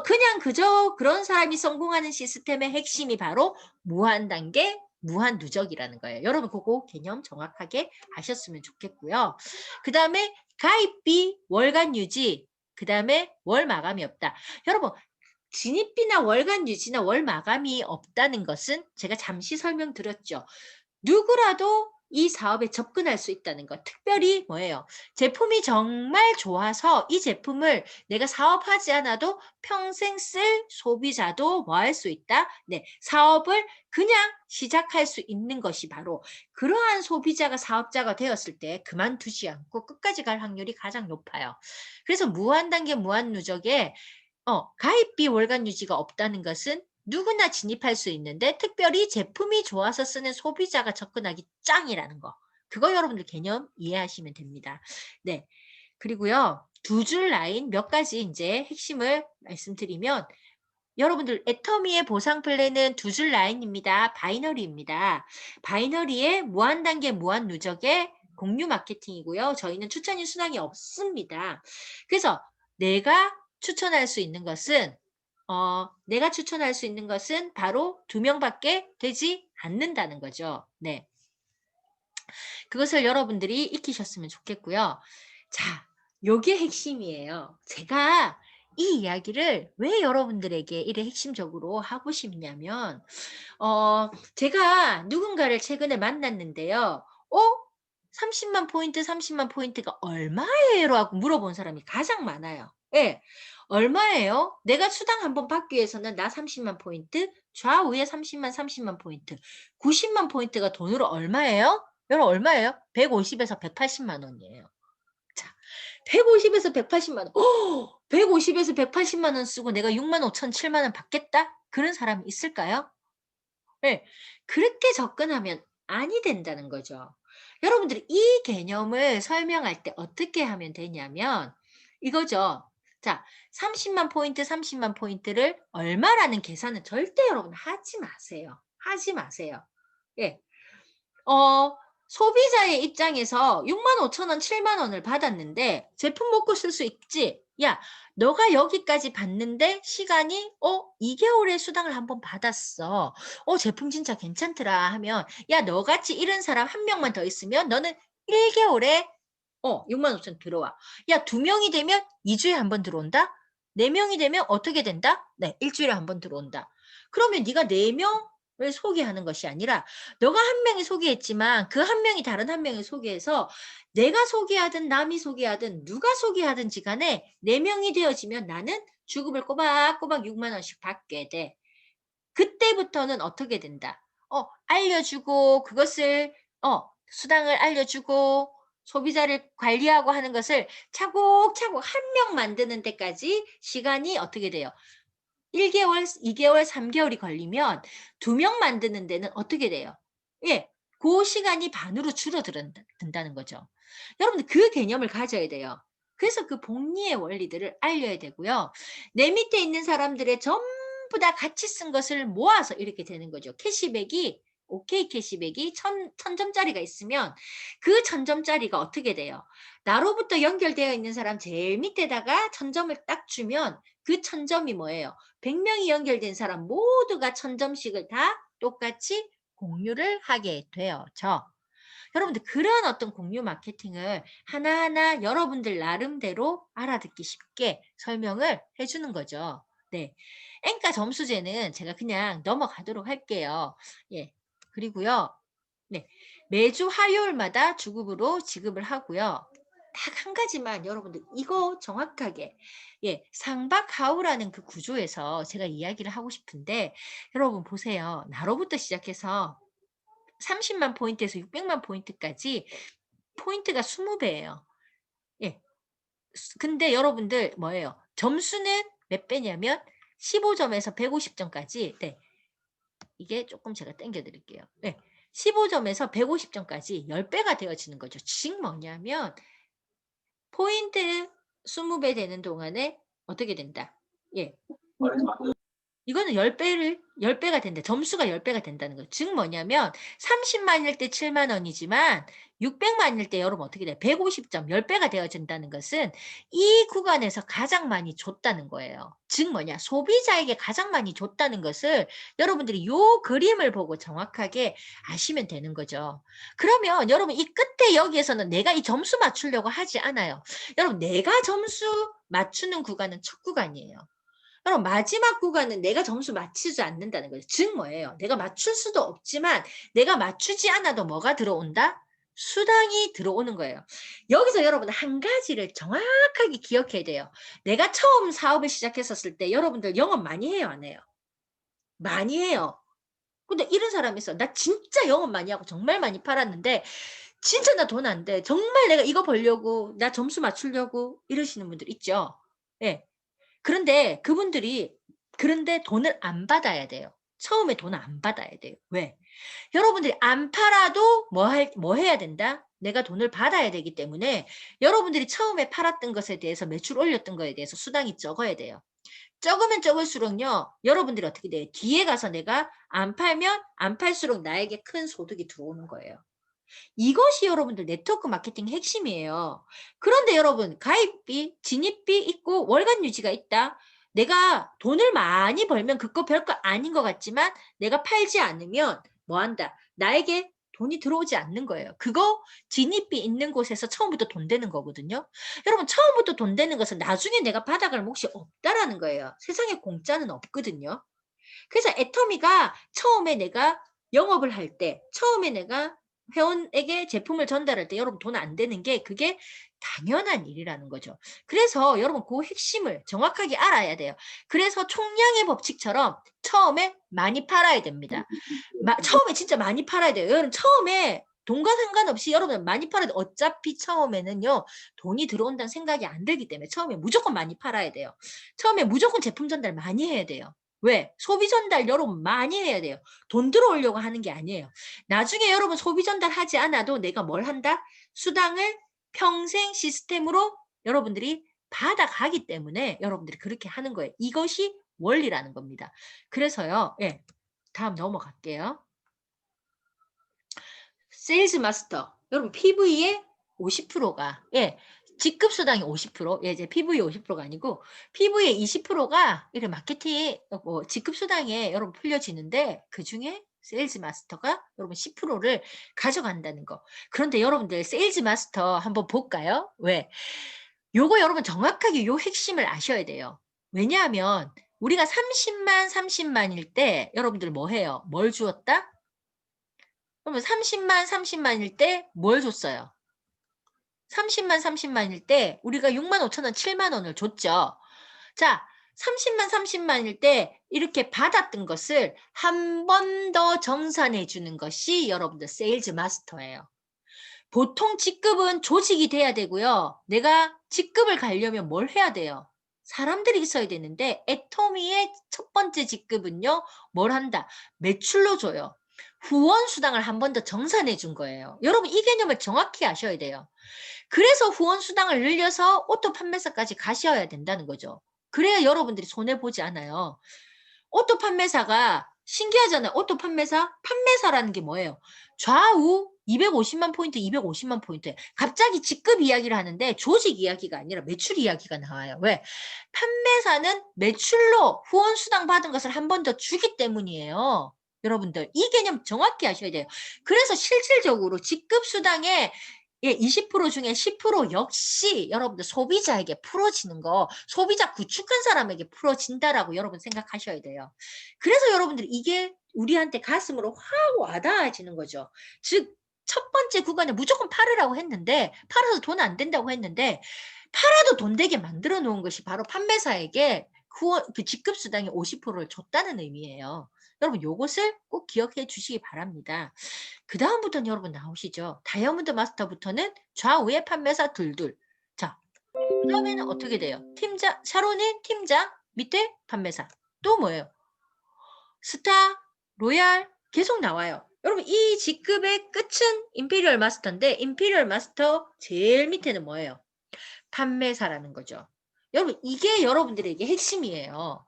그냥 그저 그런 사람이 성공하는 시스템의 핵심이 바로 무한 단계, 무한 누적이라는 거예요. 여러분 그거 개념 정확하게 아셨으면 좋겠고요. 그 다음에 가입비, 월간 유지, 그 다음에 월 마감이 없다. 여러분 진입비나 월간 유지나 월 마감이 없다는 것은 제가 잠시 설명드렸죠. 누구라도 이 사업에 접근할 수 있다는 것. 특별히 뭐예요? 제품이 정말 좋아서 이 제품을 내가 사업하지 않아도 평생 쓸 소비자도 뭐 할 수 있다? 네, 사업을 그냥 시작할 수 있는 것이 바로 그러한 소비자가 사업자가 되었을 때 그만두지 않고 끝까지 갈 확률이 가장 높아요. 그래서 무한 단계 무한 누적에 가입비 월간 유지가 없다는 것은 누구나 진입할 수 있는데 특별히 제품이 좋아서 쓰는 소비자가 접근하기 짱이라는 거. 그거 여러분들 개념 이해하시면 됩니다. 네. 그리고요. 두 줄 라인 몇 가지 이제 핵심을 말씀드리면 여러분들 애터미의 보상 플랜은 두 줄 라인입니다. 바이너리입니다. 바이너리의 무한 단계 무한 누적의 공유 마케팅이고요. 저희는 추천이 순항이 없습니다. 그래서 내가 추천할 수 있는 것은 내가 추천할 수 있는 것은 바로 2명밖에 되지 않는다는 거죠. 네. 그것을 여러분들이 익히셨으면 좋겠고요. 자, 요게 핵심이에요. 제가 이 이야기를 왜 여러분들에게 이래 핵심적으로 하고 싶냐면 제가 누군가를 최근에 만났는데요. 30만 포인트, 30만 포인트가 얼마예요? 라고 물어본 사람이 가장 많아요. 예. 얼마예요? 내가 수당 한번 받기 위해서는 나 30만 포인트, 좌우에 30만, 30만 포인트, 90만 포인트가 돈으로 얼마예요? 여러분 얼마예요? 150에서 180만 원이에요. 자, 150에서 180만 원. 150에서 180만 원 쓰고 내가 6만 5천, 7만 원 받겠다? 그런 사람이 있을까요? 네. 그렇게 접근하면 아니 된다는 거죠. 여러분들이 이 개념을 설명할 때 어떻게 하면 되냐면 이거죠. 자, 30만 포인트, 30만 포인트를 얼마라는 계산은 절대 여러분 하지 마세요. 하지 마세요. 예. 소비자의 입장에서 6만 5천 원, 7만 원을 받았는데 제품 먹고 쓸 수 있지? 야, 너가 여기까지 받는데 시간이 2개월의 수당을 한번 받았어. 제품 진짜 괜찮더라 하면 야, 너같이 이런 사람 한 명만 더 있으면 너는 1개월에 6만 5천 들어와. 야, 2명이 되면 2주에 한 번 들어온다? 4명이 되면 어떻게 된다? 네, 일주일에 한 번 들어온다. 그러면 네가 4명을 소개하는 것이 아니라 너가 한 명이 소개했지만 그 한 명이 다른 한 명을 소개해서 내가 소개하든 남이 소개하든 누가 소개하든지 간에 4명이 되어지면 나는 주급을 꼬박꼬박 6만 원씩 받게 돼. 그때부터는 어떻게 된다? 알려주고 그것을 수당을 알려주고 소비자를 관리하고 하는 것을 차곡차곡 한 명 만드는 데까지 시간이 어떻게 돼요? 1개월, 2개월, 3개월이 걸리면 2명 만드는 데는 어떻게 돼요? 예. 그 시간이 반으로 줄어든다는 거죠. 여러분들 그 개념을 가져야 돼요. 그래서 그 복리의 원리들을 알려야 되고요. 내 밑에 있는 사람들의 전부 다 같이 쓴 것을 모아서 이렇게 되는 거죠. 캐시백이 오케이 캐시백이 1000점짜리가 있으면 그 1000점짜리가 어떻게 돼요? 나로부터 연결되어 있는 사람 제일 밑에다가 1000점을 딱 주면 그 1000점이 뭐예요? 100명이 연결된 사람 모두가 1000점씩을 다 똑같이 공유를 하게 되어져. 여러분들 그런 어떤 공유 마케팅을 하나하나 여러분들 나름대로 알아듣기 쉽게 설명을 해 주는 거죠. 네. 엔과 점수제는 제가 그냥 넘어가도록 할게요. 예. 그리고요. 네. 매주 화요일마다 주급으로 지급을 하고요. 딱 한 가지만 여러분들 이거 정확하게 상박하우라는 그 구조에서 제가 이야기를 하고 싶은데 여러분 보세요. 나로부터 시작해서 30만 포인트에서 600만 포인트까지 포인트가 20배예요. 예. 근데 여러분들 뭐예요? 점수는 몇 배냐면 15점에서 150점까지 이게 조금 제가 당겨 드릴게요. 15점에서 150점까지 10배가 되어지는 거죠. 즉 뭐냐면 포인트 20배 되는 동안에 어떻게 된다? 예. 이거는 10배가 된다. 점수가 10배가 된다는 거예요. 즉 뭐냐면 30만일 때 7만 원이지만 600만일 때 여러분 어떻게 돼요? 150점 10배가 되어진다는 것은 이 구간에서 가장 많이 줬다는 거예요. 즉 뭐냐? 소비자에게 가장 많이 줬다는 것을 여러분들이 요 그림을 보고 정확하게 아시면 되는 거죠. 그러면 여러분 이 끝에 여기에서는 내가 이 점수 맞추려고 하지 않아요. 여러분 내가 점수 맞추는 구간은 첫 구간이에요. 그럼 마지막 구간은 내가 점수 맞추지 않는다는 거죠. 즉 뭐예요? 내가 맞출 수도 없지만 내가 맞추지 않아도 뭐가 들어온다? 수당이 들어오는 거예요. 여기서 여러분 한 가지를 정확하게 기억해야 돼요. 내가 처음 사업을 시작했었을 때 여러분들 영업 많이 해요, 안 해요? 많이 해요. 근데 이런 사람이 있어. 나 진짜 영업 많이 하고 정말 많이 팔았는데 진짜 나 돈 안 돼. 정말 내가 이거 벌려고 나 점수 맞추려고 이러시는 분들 있죠. 예. 그런데 돈을 안 받아야 돼요. 처음에 돈을 안 받아야 돼요. 왜? 여러분들이 안 팔아도 뭐 해야 된다? 내가 돈을 받아야 되기 때문에 여러분들이 처음에 팔았던 것에 대해서 매출 올렸던 거에 대해서 수당이 적어야 돼요. 적으면 적을수록요. 여러분들이 어떻게 돼요? 뒤에 가서 내가 안 팔면 안 팔수록 나에게 큰 소득이 들어오는 거예요. 이것이 여러분들 네트워크 마케팅의 핵심이에요. 그런데 여러분 가입비, 진입비 있고 월간 유지가 있다. 내가 돈을 많이 벌면 그거 별거 아닌 것 같지만 내가 팔지 않으면 뭐 한다? 나에게 돈이 들어오지 않는 거예요. 그거 진입비 있는 곳에서 처음부터 돈 되는 거거든요. 여러분 처음부터 돈 되는 것은 나중에 내가 받아갈 몫이 없다라는 거예요. 세상에 공짜는 없거든요. 그래서 애터미가 처음에 내가 영업을 할 때, 처음에 내가 회원에게 제품을 전달할 때 여러분 돈 안 되는 게 그게 당연한 일이라는 거죠. 그래서 여러분 그 핵심을 정확하게 알아야 돼요. 그래서 총량의 법칙처럼 처음에 많이 팔아야 됩니다. 처음에 진짜 많이 팔아야 돼요. 여러분 처음에 돈과 상관없이 여러분 많이 팔아도 어차피 처음에는요 돈이 들어온다는 생각이 안 들기 때문에 처음에 무조건 많이 팔아야 돼요. 처음에 무조건 제품 전달 많이 해야 돼요. 왜? 소비 전달 여러분 많이 해야 돼요. 돈 들어오려고 하는 게 아니에요. 나중에 여러분 소비 전달 하지 않아도 내가 뭘 한다? 수당을 평생 시스템으로 여러분들이 받아가기 때문에 여러분들이 그렇게 하는 거예요. 이것이 원리라는 겁니다. 그래서요. 다음 넘어갈게요. 세일즈 마스터. 여러분 PV의 50%가 직급 수당이 50%, 이제 PV 50%가 아니고 PV의 20%가 이렇게 마케팅 직급 수당에 여러분 풀려지는데 그 중에 세일즈 마스터가 여러분 10%를 가져간다는 거. 그런데 여러분들 세일즈 마스터 한번 볼까요? 왜? 요거 여러분 정확하게 요 핵심을 아셔야 돼요. 왜냐하면 우리가 30만일 때 여러분들 뭐 해요? 뭘 주었다? 그러면 30만일 때 뭘 줬어요? 30만일 때 우리가 6만 5천 원, 7만 원을 줬죠. 자, 30만일 때 이렇게 받았던 것을 한 번 더 정산해 주는 것이 여러분들 세일즈 마스터예요. 보통 직급은 조직이 돼야 되고요. 내가 직급을 가려면 뭘 해야 돼요? 사람들이 있어야 되는데 애터미의 첫 번째 직급은요. 뭘 한다? 매출로 줘요. 후원 수당을 한 번 더 정산해 준 거예요. 여러분 이 개념을 정확히 아셔야 돼요. 그래서 후원 수당을 늘려서 오토 판매사까지 가셔야 된다는 거죠. 그래야 여러분들이 손해보지 않아요. 오토 판매사가 신기하잖아요. 오토 판매사라는 게 뭐예요? 좌우 250만 포인트, 250만 포인트. 갑자기 직급 이야기를 하는데 조직 이야기가 아니라 매출 이야기가 나와요. 왜? 판매사는 매출로 후원 수당 받은 것을 한 번 더 주기 때문이에요. 여러분들 이 개념 정확히 아셔야 돼요. 그래서 실질적으로 직급수당의 20% 중에 10% 역시 여러분들 소비자에게 풀어지는 거, 소비자 구축한 사람에게 풀어진다라고 여러분 생각하셔야 돼요. 그래서 여러분들이 이게 우리한테 가슴으로 확 와닿아지는 거죠. 즉 첫 번째 구간에 무조건 팔으라고 했는데, 팔아서 돈 안 된다고 했는데 팔아도 돈 되게 만들어 놓은 것이 바로 판매사에게 그 직급수당의 50%를 줬다는 의미예요. 여러분 요것을 꼭 기억해 주시기 바랍니다. 그다음부터는 여러분 나오시죠. 다이아몬드 마스터부터는 좌우에 판매사 둘둘. 자, 그다음에는 어떻게 돼요? 팀장, 샤론이 팀장, 밑에 판매사. 또 뭐예요? 스타, 로얄 계속 나와요. 여러분 이 직급의 끝은 임페리얼 마스터인데 임페리얼 마스터 제일 밑에는 뭐예요? 판매사라는 거죠. 여러분 이게 여러분들에게 핵심이에요.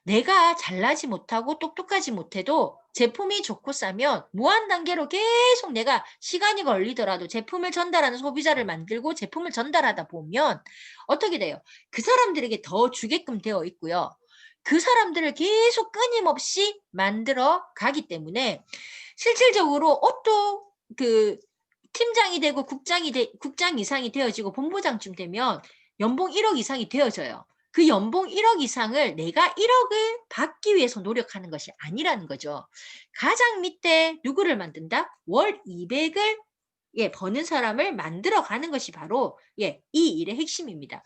내가 잘나지 못하고 똑똑하지 못해도 제품이 좋고 싸면 무한 단계로 계속 내가 시간이 걸리더라도 제품을 전달하는 소비자를 만들고 제품을 전달하다 보면 어떻게 돼요? 그 사람들에게 더 주게끔 되어 있고요. 그 사람들을 계속 끊임없이 만들어 가기 때문에 실질적으로 옷도 그 팀장이 되고 국장 이상이 되어지고 본부장쯤 되면 연봉 1억 이상이 되어져요. 그 연봉 1억 이상을 내가 1억을 받기 위해서 노력하는 것이 아니라는 거죠. 가장 밑에 누구를 만든다? 월 200을 버는 사람을 만들어 가는 것이 바로 이 일의 핵심입니다.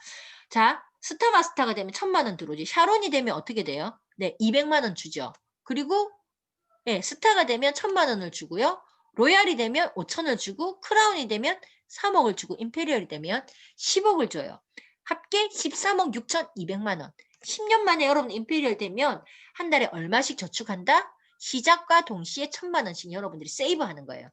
자, 스타마스터가 되면 1,000만 원 들어오지. 샤론이 되면 어떻게 돼요? 네, 200만 원 주죠. 그리고 스타가 되면 1,000만 원을 주고요. 로얄이 되면 5천을 주고 크라운이 되면 3억을 주고 임페리얼이 되면 10억을 줘요. 합계 13억 6,200만 원. 10년 만에 여러분 임페리얼 되면 한 달에 얼마씩 저축한다? 시작과 동시에 1,000만 원씩 여러분들이 세이브하는 거예요.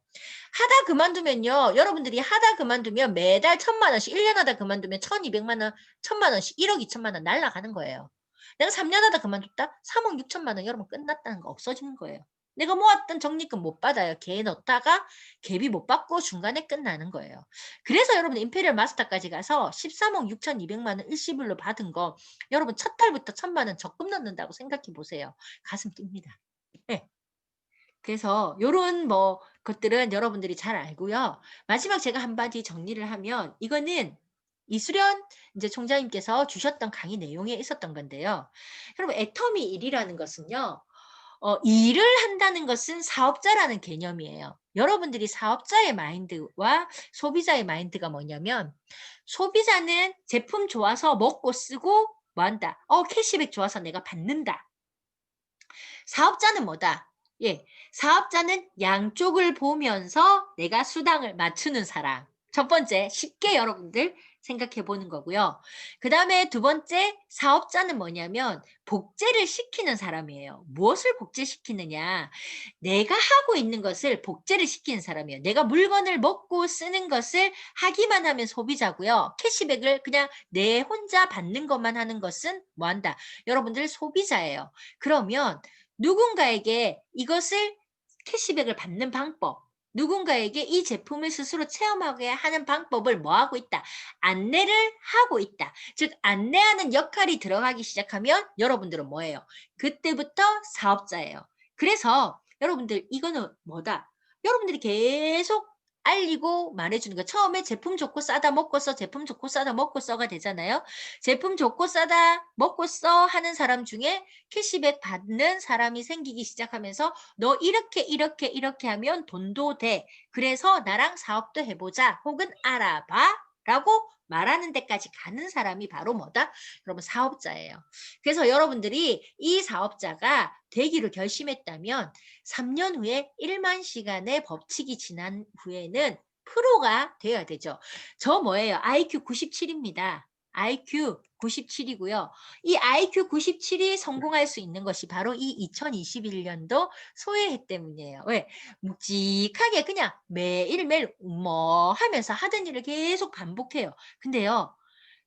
하다 그만두면요. 여러분들이 하다 그만두면 매달 1,000만 원씩 1년 하다 그만두면 1,200만 원, 1,000만 원씩 1억 2천만 원 날라가는 거예요. 내가 3년 하다 그만뒀다? 3억 6천만 원 여러분 끝났다는 거 없어지는 거예요. 내가 모았던 적립금 못 받아요. 개 넣었다가 갭이 못 받고 중간에 끝나는 거예요. 그래서 여러분 임페리얼 마스터까지 가서 13억 6,200만 원 일시불로 받은 거 여러분 첫 달부터 1,000만 원 적금 넣는다고 생각해 보세요. 가슴 뜁니다. 네. 그래서 요런 것들은 여러분들이 잘 알고요. 마지막 제가 한마디 정리를 하면 이거는 이수련 이제 총장님께서 주셨던 강의 내용에 있었던 건데요. 여러분 애터미 일이라는 것은요. 일을 한다는 것은 사업자라는 개념이에요. 여러분들이 사업자의 마인드와 소비자의 마인드가 뭐냐면 소비자는 제품 좋아서 먹고 쓰고 뭐 한다. 캐시백 좋아서 내가 받는다. 사업자는 뭐다? 사업자는 양쪽을 보면서 내가 수당을 맞추는 사람. 첫 번째, 쉽게 여러분들 생각해 보는 거고요. 그 다음에 두 번째, 사업자는 뭐냐면 복제를 시키는 사람이에요. 무엇을 복제시키느냐? 내가 하고 있는 것을 복제를 시키는 사람이에요. 내가 물건을 먹고 쓰는 것을 하기만 하면 소비자고요. 캐시백을 그냥 내 혼자 받는 것만 하는 것은 뭐 한다? 여러분들 소비자예요. 그러면 누군가에게 이것을 캐시백을 받는 방법, 누군가에게 이 제품을 스스로 체험하게 하는 방법을 뭐 하고 있다? 안내를 하고 있다. 즉 안내하는 역할이 들어가기 시작하면 여러분들은 뭐예요? 그때부터 사업자예요. 그래서 여러분들 이거는 뭐다? 여러분들이 계속 알리고 말해주는 거. 처음에 제품 좋고 싸다 먹고 써, 제품 좋고 싸다 먹고 써가 되잖아요. 제품 좋고 싸다 먹고 써 하는 사람 중에 캐시백 받는 사람이 생기기 시작하면서 너 이렇게 하면 돈도 돼. 그래서 나랑 사업도 해보자. 혹은 알아봐. 라고 말하는 데까지 가는 사람이 바로 뭐다? 여러분 사업자예요. 그래서 여러분들이 이 사업자가 되기로 결심했다면 3년 후에 1만 시간의 법칙이 지난 후에는 프로가 되어야 되죠. 저 뭐예요? IQ 97입니다. IQ 97이고요. 이 IQ 97이 성공할 수 있는 것이 바로 이 2021년도 소외해 때문이에요. 왜? 묵직하게 그냥 매일매일 하면서 하던 일을 계속 반복해요. 근데요.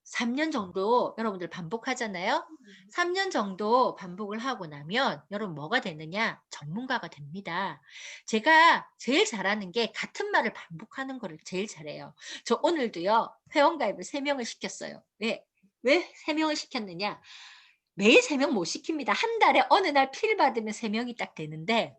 3년 정도 여러분들 반복하잖아요. 3년 정도 반복을 하고 나면 여러분 뭐가 되느냐? 전문가가 됩니다. 제가 제일 잘하는 게 같은 말을 반복하는 거를 제일 잘해요. 저 오늘도요. 회원가입을 3명을 시켰어요. 왜 3명을 시켰느냐? 매일 3명 못 시킵니다. 한 달에 어느 날 필 받으면 3명이 딱 되는데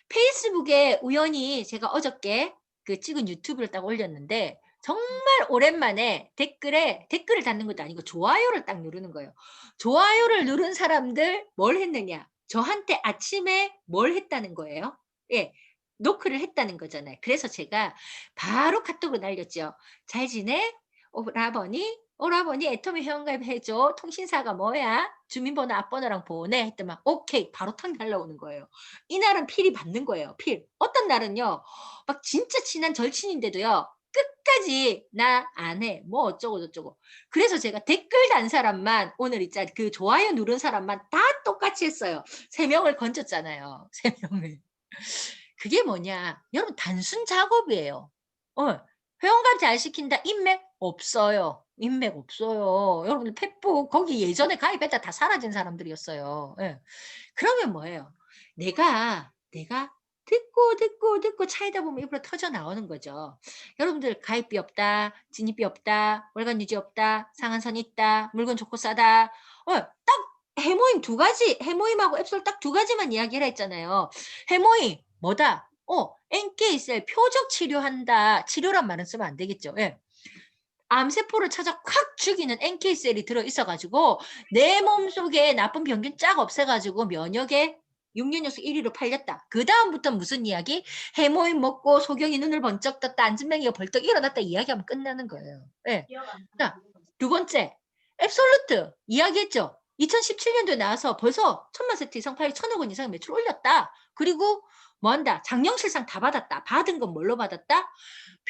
페이스북에 우연히 제가 어저께 그 찍은 유튜브를 딱 올렸는데 정말 오랜만에 댓글을 달는 것도 아니고 좋아요를 딱 누르는 거예요. 좋아요를 누른 사람들 뭘 했느냐? 저한테 아침에 뭘 했다는 거예요? 예. 노크를 했다는 거잖아요. 그래서 제가 바로 카톡으로 날렸죠. "잘 지내? 오라버니? 오라버니 애터미 회원가입 해 줘. 통신사가 뭐야? 주민번호 앞번호랑 보내." 했더만 오케이 바로 탁 날라오는 거예요. 이날은 필이 받는 거예요, 필. 어떤 날은요. 막 진짜 친한 절친인데도요. 끝까지 "나 안 해." 뭐 어쩌고 저쩌고. 그래서 제가 댓글 단 사람만 오늘 있잖 그 좋아요 누른 사람만 다 똑같이 했어요. 3 명을 건졌잖아요, 3 명을. 그게 뭐냐. 여러분 단순 작업이에요. 회원가입 잘 시킨다. 인맥 없어요. 인맥 없어요. 여러분들 펫북 거기 예전에 가입했다 다 사라진 사람들이었어요. 예. 그러면 뭐예요? 내가 듣고 차이다 보면 입으로 터져 나오는 거죠. 여러분들 가입비 없다, 진입비 없다, 월간 유지 없다, 상한선 있다, 물건 좋고 싸다. 딱 해모임 2가지, 해모임하고 앱솔 딱 2가지만 이야기를 했잖아요. 해모임 뭐다? NK셀 표적 치료한다. 치료란 말은 쓰면 안 되겠죠. 예. 암세포를 찾아 콱 죽이는 NK셀이 들어 있어 가지고 내 몸속에 나쁜 병균 쫙 없애 가지고 면역의 6년 연속 1 위로 팔렸다. 그다음부터는 무슨 이야기? 해모임 먹고 소경이 눈을 번쩍 떴다. 안진뱅이가 벌떡 일어났다 이야기하면 끝나는 거예요. 예. 자, 2번째 앱솔루트 이야기했죠. 2017년도에 나와서 벌써 1,000만 세트 이상 팔고 1,000억 원 이상 매출 올렸다. 그리고 뭐 한다? 장영실상 다 받았다. 받은 건 뭘로 받았다?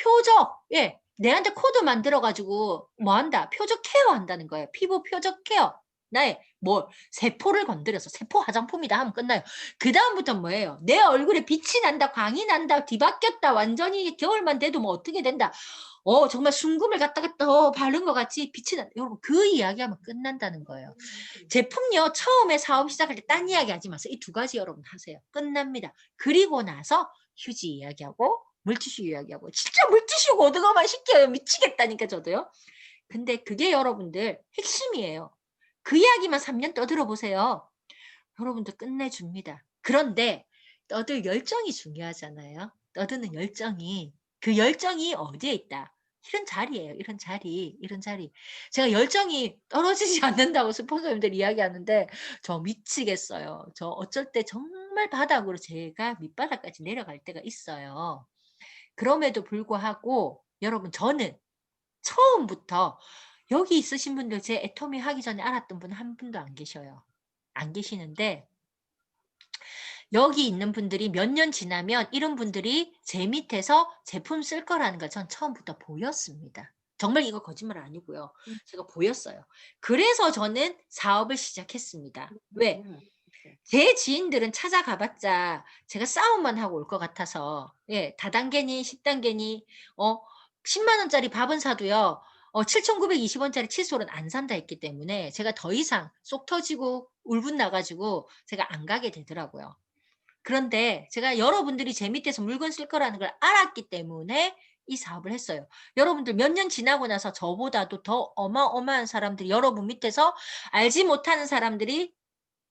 표적. 예. 내한테 코드 만들어 가지고 뭐 한다? 표적 케어 한다는 거예요. 피부 표적 케어. 나의 뭐 세포를 건드려서 세포 화장품이다 하면 끝나요. 그다음부터는 뭐예요? 내 얼굴에 빛이 난다, 광이 난다, 뒤바뀌었다, 완전히 겨울만 돼도 뭐 어떻게 된다. 정말 순금을 갖다가 바른 것 같이 빛이 난다. 여러분 그 이야기하면 끝난다는 거예요. 제품요 처음에 사업 시작할 때 딴 이야기 하지 마세요. 이 2가지 여러분 하세요. 끝납니다. 그리고 나서 휴지 이야기하고 물티슈 이야기하고 진짜 물티슈 고등어만 시켜요. 미치겠다니까 저도요. 근데 그게 여러분들 핵심이에요. 그 이야기만 3년 떠들어 보세요. 여러분들 끝내줍니다. 그런데 떠들 열정이 중요하잖아요. 떠드는 열정이. 그 열정이 어디에 있다? 이런 자리예요. 이런 자리. 이런 자리. 제가 열정이 떨어지지 않는다고 스폰서님들 이야기하는데 저 미치겠어요. 저 어쩔 때 정말 바닥으로 제가 밑바닥까지 내려갈 때가 있어요. 그럼에도 불구하고 여러분 저는 처음부터 여기 있으신 분들 제 애터미 하기 전에 알았던 분 한 분도 안 계셔요. 안 계시는데 여기 있는 분들이 몇 년 지나면 이런 분들이 제 밑에서 제품 쓸 거라는 걸 전 처음부터 보였습니다. 정말 이거 거짓말 아니고요. 제가 보였어요. 그래서 저는 사업을 시작했습니다. 왜? 제 지인들은 찾아가 봤자 제가 싸움만 하고 올 것 같아서 예 다단계니 10단계니 10만 원짜리 밥은 사도요. 7,920 원짜리 칫솔은 안 산다 했기 때문에 제가 더 이상 속 터지고 울분 나 가지고 제가 안 가게 되더라고요. 그런데 제가 여러분들이 제 밑에서 물건 쓸 거라는 걸 알았기 때문에 이 사업을 했어요. 여러분들 몇 년 지나고 나서 저보다도 더 어마어마한 사람들이 여러분 밑에서 알지 못하는 사람들이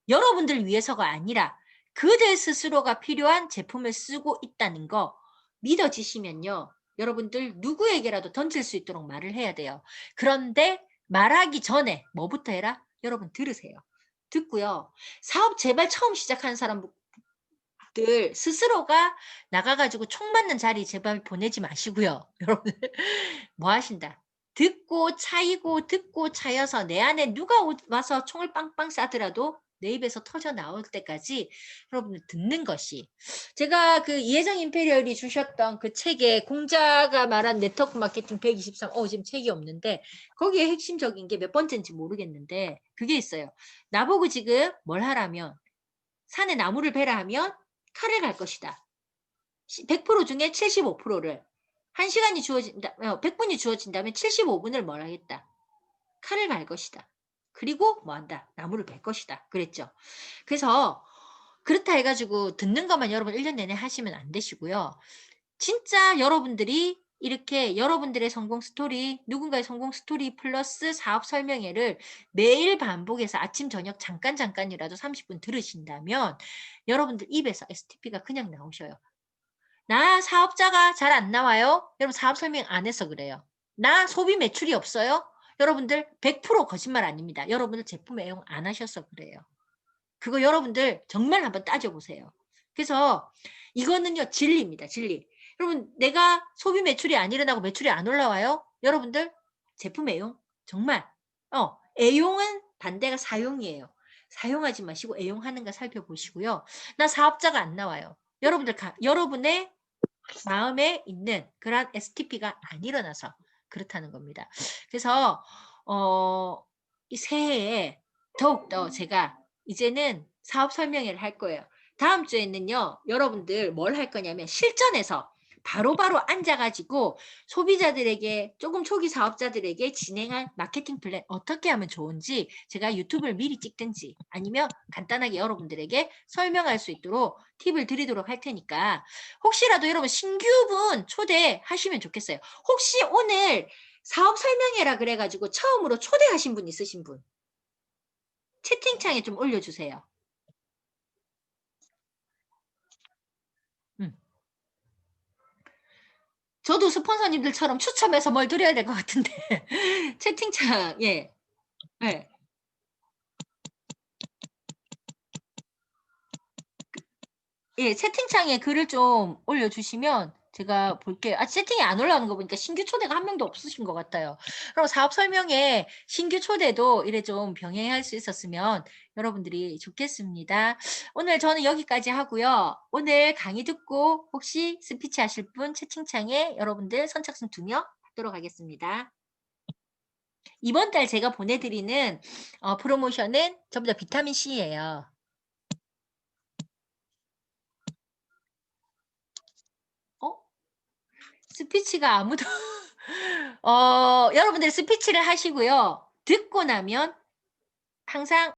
여러분들 위해서가 아니라 그들 스스로가 필요한 제품을 쓰고 있다는 거 믿어지시면요. 여러분들 누구에게라도 던질 수 있도록 말을 해야 돼요. 그런데 말하기 전에 뭐부터 해라? 여러분 들으세요. 듣고요. 사업 제발 처음 시작하는 사람들 스스로가 나가 가지고 총 맞는 자리 제발 보내지 마시고요. 여러분들 뭐 하신다. 듣고 차여서 내 안에 누가 와서 총을 빵빵 쏴더라도 내 입에서 터져 나올 때까지 여러분들 듣는 것이 제가 그 이혜정 임페리얼이 주셨던 그 책에 공자가 말한 네트워크 마케팅 123 지금 책이 없는데 거기에 핵심적인 게 몇 번째인지 모르겠는데 그게 있어요. 나보고 지금 뭘 하라면 산에 나무를 베라 하면 칼을 갈 것이다. 100% 중에 75%를 1시간이 주어진다 100분이 주어진다면 75분을 뭘 하겠다. 칼을 갈 것이다. 그리고 뭐 한다. 나무를 벨 것이다. 그랬죠. 그래서 그렇다 해 가지고 듣는 것만 여러분 1년 내내 하시면 안 되시고요. 진짜 여러분들이 이렇게 여러분들의 성공 스토리, 누군가의 성공 스토리 플러스 사업 설명회를 매일 반복해서 아침, 저녁 잠깐이라도 30분 들으신다면 여러분들 입에서 STP가 그냥 나오셔요. 나 사업자가 잘 안 나와요? 여러분 사업 설명 안 해서 그래요. 나 소비 매출이 없어요? 여러분들 100% 거짓말 아닙니다. 여러분들 제품 애용 안 하셔서 그래요. 그거 여러분들 정말 한번 따져보세요. 그래서 이거는요 진리입니다. 진리. 여러분 내가 소비 매출이 안 일어나고 매출이 안 올라와요? 여러분들 제품 애용 정말 애용은 반대가 사용이에요. 사용하지 마시고 애용하는가 살펴보시고요. 나 사업자가 안 나와요. 여러분들 여러분의 마음에 있는 그러한 STP가 안 일어나서 그렇다는 겁니다. 그래서 이 새해에 더욱더 제가 이제는 사업 설명회를 할 거예요. 다음 주에는요. 여러분들 뭘 할 거냐면 실전에서 바로바로 앉아 가지고 소비자들에게 조금 초기 사업자들에게 진행할 마케팅 플랜 어떻게 하면 좋은지 제가 유튜브를 미리 찍든지 아니면 간단하게 여러분들에게 설명할 수 있도록 팁을 드리도록 할 테니까 혹시라도 여러분 신규분 초대하시면 좋겠어요. 혹시 오늘 사업 설명회라 그래 가지고 처음으로 초대하신 분 있으신 분 채팅창에 좀 올려주세요. 저도 스폰서님들처럼 추첨해서 뭘 드려야 될 것 같은데 채팅창 예. 예. 예, 채팅창에 글을 좀 올려주시면 제가 볼게요. 채팅이 안 올라오는 거 보니까 신규 초대가 한 명도 없으신 것 같아요. 그럼 사업 설명에 신규 초대도 이래 좀 병행할 수 있었으면 여러분들이 좋겠습니다. 오늘 저는 여기까지 하고요. 오늘 강의 듣고 혹시 스피치 하실 분 채팅창에 여러분들 선착순 2명 받도록 하겠습니다. 이번 달 제가 보내드리는 프로모션은 전부 다 비타민 C예요. 어? 스피치가 아무도 여러분들 스피치를 하시고요. 듣고 나면 항상